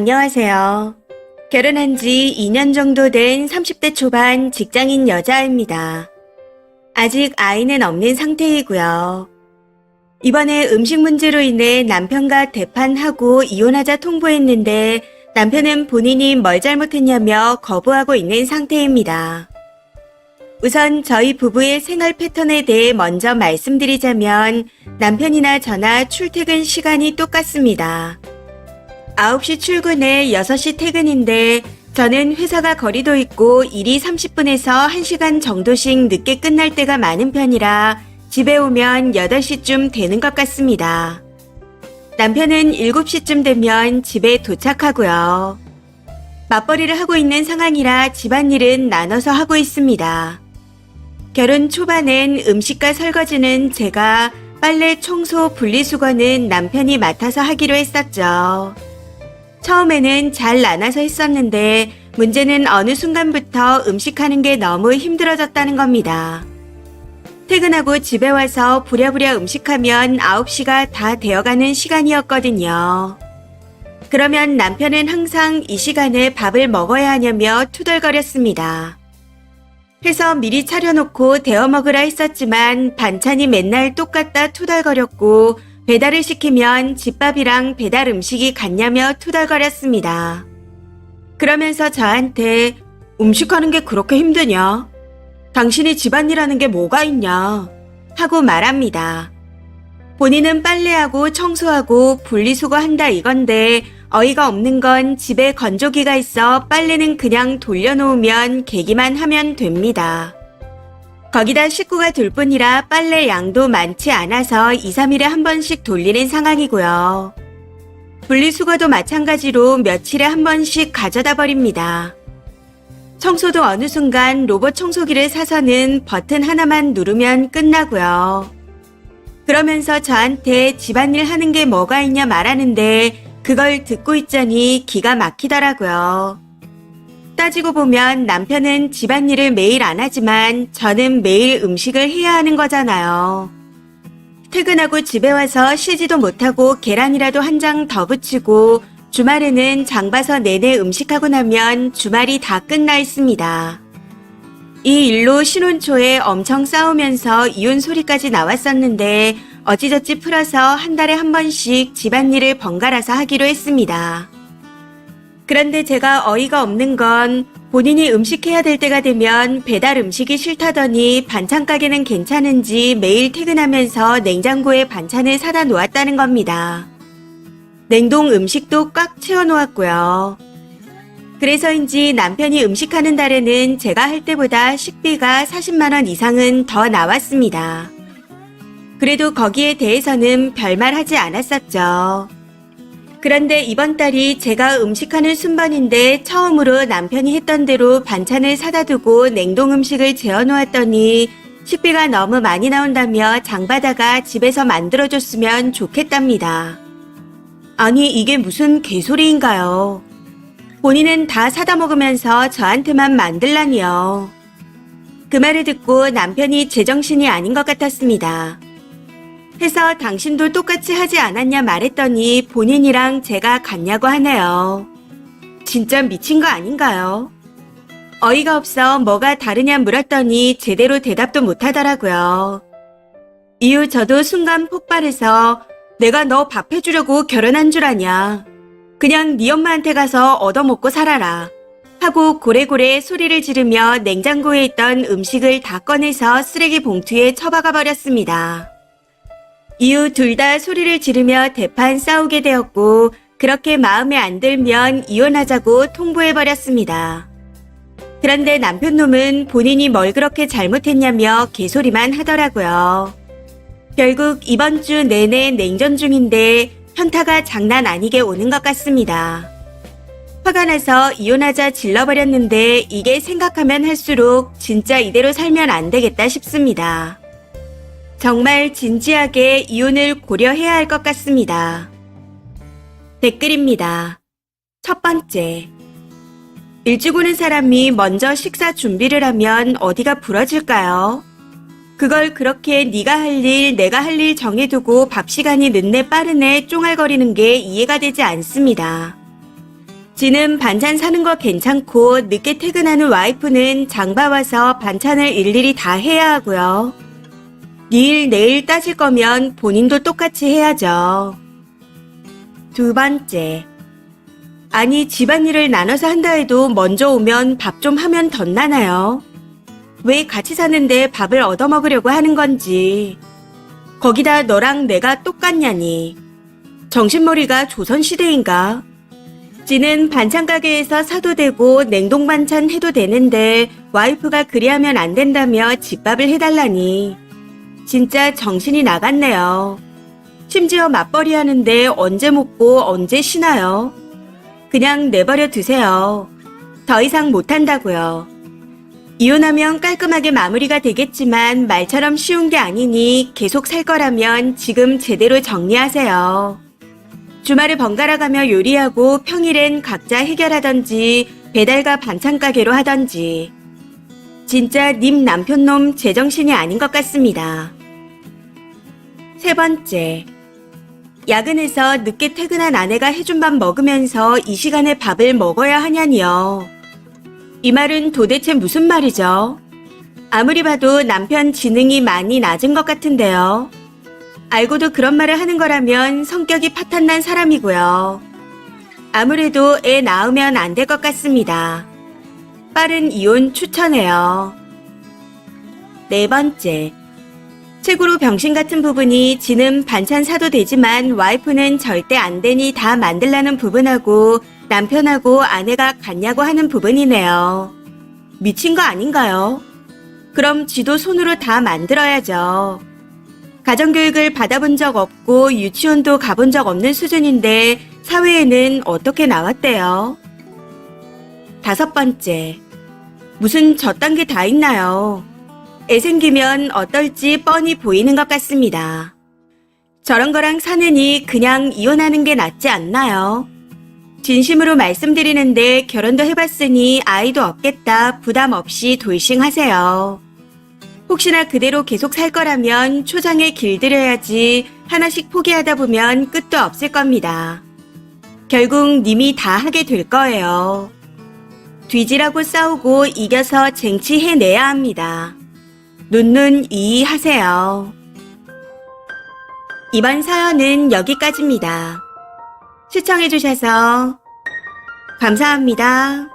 안녕하세요. 결혼한 지 2년 정도 된 30대 초반 직장인 여자입니다. 아직 아이는 없는 상태이고요. 이번에 음식 문제로 인해 남편과 대판하고 이혼하자 통보했는데 남편은 본인이 뭘 잘못했냐며 거부하고 있는 상태입니다. 우선 저희 부부의 생활 패턴에 대해 먼저 말씀드리자면 남편이나 저나 출퇴근 시간이 똑같습니다. 9시 출근에 6시 퇴근인데 저는 회사가 거리도 있고 일이 30분에서 1시간 정도씩 늦게 끝날 때가 많은 편이라 집에 오면 8시쯤 되는 것 같습니다. 남편은 7시쯤 되면 집에 도착하고요. 맞벌이를 하고 있는 상황이라 집안일은 나눠서 하고 있습니다. 결혼 초반엔 음식과 설거지는 제가, 빨래, 청소, 분리수거는 남편이 맡아서 하기로 했었죠. 처음에는 잘 나눠서 했었는데 문제는 어느 순간부터 음식하는 게 너무 힘들어졌다는 겁니다. 퇴근하고 집에 와서 부랴부랴 음식하면 9시가 다 되어가는 시간이었거든요. 그러면 남편은 항상 이 시간에 밥을 먹어야 하냐며 투덜거렸습니다. 해서 미리 차려놓고 데워 먹으라 했었지만 반찬이 맨날 똑같다 투덜거렸고 배달을 시키면 집밥이랑 배달 음식이 같냐며 투덜거렸습니다. 그러면서 저한테 음식하는 게 그렇게 힘드냐? 당신이 집안일하는 게 뭐가 있냐? 하고 말합니다. 본인은 빨래하고 청소하고 분리수거한다 이건데 어이가 없는 건 집에 건조기가 있어 빨래는 그냥 돌려놓으면 개기만 하면 됩니다. 거기다 식구가 둘 뿐이라 빨래 양도 많지 않아서 2, 3일에 한 번씩 돌리는 상황이고요. 분리수거도 마찬가지로 며칠에 한 번씩 가져다 버립니다. 청소도 어느 순간 로봇 청소기를 사서는 버튼 하나만 누르면 끝나고요. 그러면서 저한테 집안일 하는 게 뭐가 있냐 말하는데 그걸 듣고 있자니 기가 막히더라고요. 따지고 보면 남편은 집안일을 매일 안 하지만 저는 매일 음식을 해야 하는 거잖아요. 퇴근하고 집에 와서 쉬지도 못하고 계란이라도 한 장 더 부치고 주말에는 장 봐서 내내 음식하고 나면 주말이 다 끝나 있습니다. 이 일로 신혼 초에 엄청 싸우면서 이혼 소리까지 나왔었는데 어찌저찌 풀어서 한 달에 한 번씩 집안일을 번갈아서 하기로 했습니다. 그런데 제가 어이가 없는 건 본인이 음식해야 될 때가 되면 배달 음식이 싫다더니 반찬 가게는 괜찮은지 매일 퇴근하면서 냉장고에 반찬을 사다 놓았다는 겁니다. 냉동 음식도 꽉 채워 놓았고요. 그래서인지 남편이 음식하는 달에는 제가 할 때보다 식비가 40만 원 이상은 더 나왔습니다. 그래도 거기에 대해서는 별말 하지 않았었죠. 그런데 이번 달이 제가 음식하는 순번인데 처음으로 남편이 했던 대로 반찬을 사다 두고 냉동 음식을 재워놓았더니 식비가 너무 많이 나온다며 장바다가 집에서 만들어줬으면 좋겠답니다. 아니 이게 무슨 개소리인가요? 본인은 다 사다 먹으면서 저한테만 만들라니요. 그 말을 듣고 남편이 제정신이 아닌 것 같았습니다. 해서 당신도 똑같이 하지 않았냐 말했더니 본인이랑 제가 같냐고 하네요. 진짜 미친 거 아닌가요? 어이가 없어 뭐가 다르냐 물었더니 제대로 대답도 못하더라고요. 이후 저도 순간 폭발해서 내가 너 밥 해주려고 결혼한 줄 아냐. 그냥 네 엄마한테 가서 얻어먹고 살아라. 하고 고래고래 소리를 지르며 냉장고에 있던 음식을 다 꺼내서 쓰레기 봉투에 처박아 버렸습니다. 이후 둘 다 소리를 지르며 대판 싸우게 되었고 그렇게 마음에 안 들면 이혼하자고 통보해버렸습니다. 그런데 남편 놈은 본인이 뭘 그렇게 잘못했냐며 개소리만 하더라고요. 결국 이번 주 내내 냉전 중인데 현타가 장난 아니게 오는 것 같습니다. 화가 나서 이혼하자 질러버렸는데 이게 생각하면 할수록 진짜 이대로 살면 안 되겠다 싶습니다. 정말 진지하게 이혼을 고려해야 할 것 같습니다. 댓글입니다. 첫 번째. 일찍 오는 사람이 먼저 식사 준비를 하면 어디가 부러질까요? 그걸 그렇게 네가 할 일, 내가 할 일 정해두고 밥 시간이 늦네 빠르네 쫑알거리는 게 이해가 되지 않습니다. 지는 반찬 사는 거 괜찮고 늦게 퇴근하는 와이프는 장 봐와서 반찬을 일일이 다 해야 하고요. 일, 내일 따질 거면 본인도 똑같이 해야죠. 두 번째. 아니, 집안일을 나눠서 한다 해도 먼저 오면 밥 좀 하면 덧나나요? 왜 같이 사는데 밥을 얻어먹으려고 하는 건지. 거기다 너랑 내가 똑같냐니. 정신머리가 조선시대인가? 지는 반찬 가게에서 사도 되고 냉동 반찬 해도 되는데 와이프가 그리하면 안 된다며 집밥을 해달라니. 진짜 정신이 나갔네요. 심지어 맞벌이 하는데 언제 먹고 언제 쉬나요? 그냥 내버려 두세요. 더 이상 못한다고요. 이혼하면 깔끔하게 마무리가 되겠지만 말처럼 쉬운 게 아니니 계속 살 거라면 지금 제대로 정리하세요. 주말에 번갈아 가며 요리하고 평일엔 각자 해결하던지 배달과 반찬 가게로 하던지. 진짜 님 남편놈 제정신이 아닌 것 같습니다. 세 번째. 야근해서 늦게 퇴근한 아내가 해준 밥 먹으면서 이 시간에 밥을 먹어야 하냐니요. 이 말은 도대체 무슨 말이죠? 아무리 봐도 남편 지능이 많이 낮은 것 같은데요. 알고도 그런 말을 하는 거라면 성격이 파탄난 사람이고요. 아무래도 애 낳으면 안 될 것 같습니다. 빠른 이혼 추천해요. 네 번째. 최고로 병신 같은 부분이 지는 반찬 사도 되지만 와이프는 절대 안 되니 다 만들라는 부분하고 남편하고 아내가 같냐고 하는 부분이네요. 미친 거 아닌가요? 그럼 지도 손으로 다 만들어야죠. 가정교육을 받아본 적 없고 유치원도 가본 적 없는 수준인데 사회에는 어떻게 나왔대요? 다섯 번째. 무슨 저딴 게 다 있나요? 애 생기면 어떨지 뻔히 보이는 것 같습니다. 저런 거랑 사느니 그냥 이혼하는 게 낫지 않나요? 진심으로 말씀드리는데 결혼도 해봤으니 아이도 없겠다 부담 없이 돌싱하세요. 혹시나 그대로 계속 살 거라면 초장에 길들여야지 하나씩 포기하다 보면 끝도 없을 겁니다. 결국 님이 다 하게 될 거예요. 뒤지라고 싸우고 이겨서 쟁취해내야 합니다. 눈눈 이해하세요. 이번 사연은 여기까지입니다. 시청해주셔서 감사합니다.